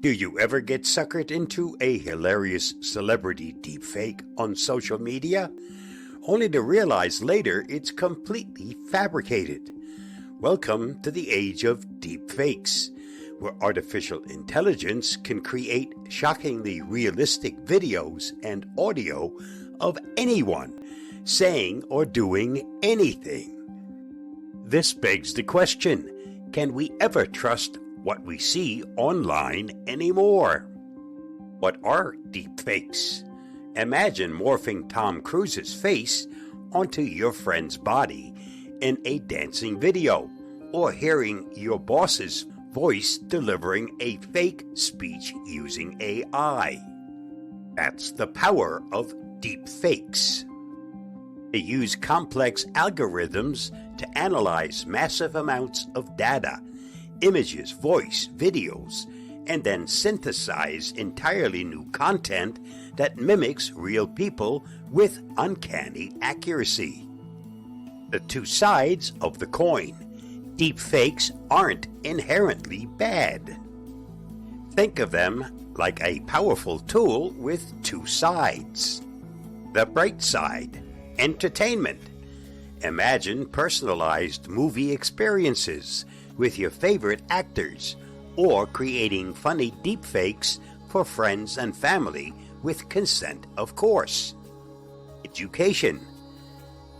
Do you ever get suckered into a hilarious celebrity deepfake on social media, only to realize later it's completely fabricated? Welcome to the age of deepfakes, where artificial intelligence can create shockingly realistic videos and audio of anyone saying or doing anything. This begs the question, can we ever trust what we see online anymore? What are deepfakes? Imagine morphing Tom Cruise's face onto your friend's body in a dancing video, or hearing your boss's voice delivering a fake speech using AI. That's the power of deepfakes. They use complex algorithms to analyze massive amounts of data, images, voice, videos, and then synthesize entirely new content that mimics real people with uncanny accuracy. The two sides of the coin. Deepfakes aren't inherently bad. Think of them like a powerful tool with two sides. The bright side, entertainment. Imagine personalized movie experiences with your favorite actors, or creating funny deepfakes for friends and family with consent, of course. Education.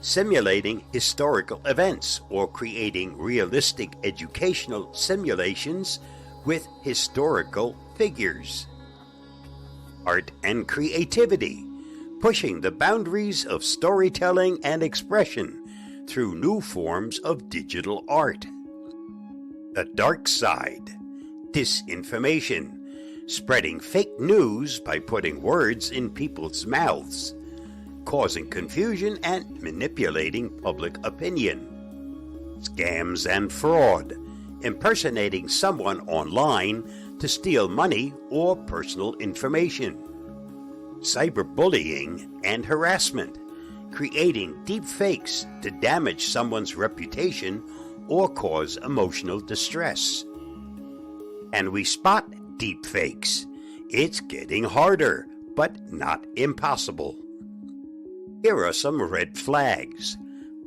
Simulating historical events or creating realistic educational simulations with historical figures. Art and creativity. Pushing the boundaries of storytelling and expression through new forms of digital art. The dark side, disinformation, spreading fake news by putting words in people's mouths, causing confusion and manipulating public opinion. Scams and fraud, impersonating someone online to steal money or personal information. Cyberbullying and harassment, creating deepfakes to damage someone's reputation or cause emotional distress. And we spot deepfakes. It's getting harder, but not impossible. Here are some red flags.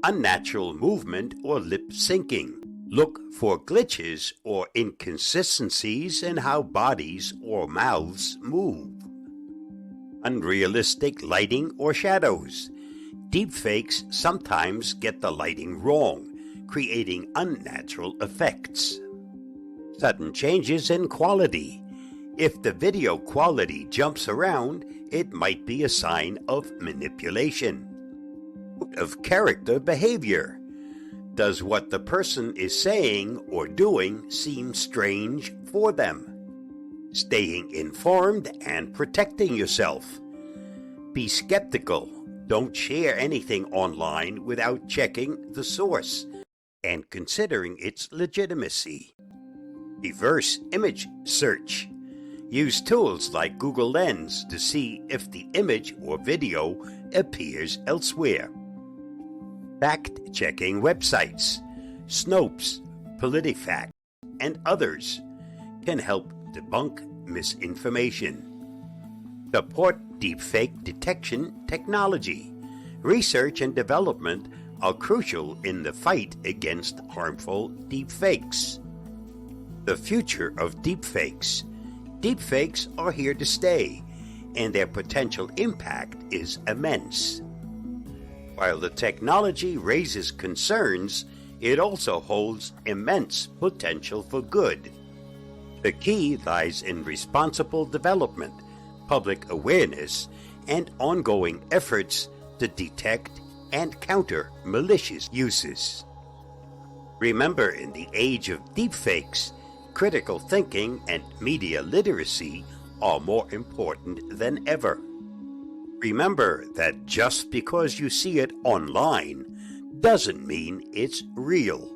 Unnatural movement or lip syncing. Look for glitches or inconsistencies in how bodies or mouths move. Unrealistic lighting or shadows. Deepfakes sometimes get the lighting wrong, creating unnatural effects. Sudden changes in quality. If the video quality jumps around, it might be a sign of manipulation. Out of character behavior. Does what the person is saying or doing seem strange for them? Staying informed and protecting yourself. Be skeptical. Don't share anything online without checking the source and considering its legitimacy. Reverse image search. Use tools like Google Lens to see if the image or video appears elsewhere. Fact-checking websites, Snopes, PolitiFact, and others can help debunk misinformation. Support deepfake detection technology. Research and development are crucial in the fight against harmful deepfakes. The future of deepfakes. Deepfakes are here to stay, and their potential impact is immense. While the technology raises concerns, it also holds immense potential for good. The key lies in responsible development, public awareness, and ongoing efforts to detect and counter malicious uses. Remember, in the age of deepfakes, critical thinking and media literacy are more important than ever. Remember that just because you see it online doesn't mean it's real.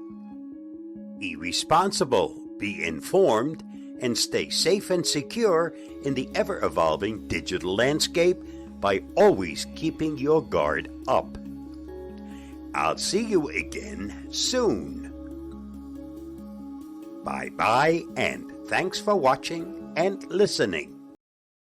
Be responsible, be informed, and stay safe and secure in the ever-evolving digital landscape by always keeping your guard up. I'll see you again soon. Bye-bye, and thanks for watching. and listening.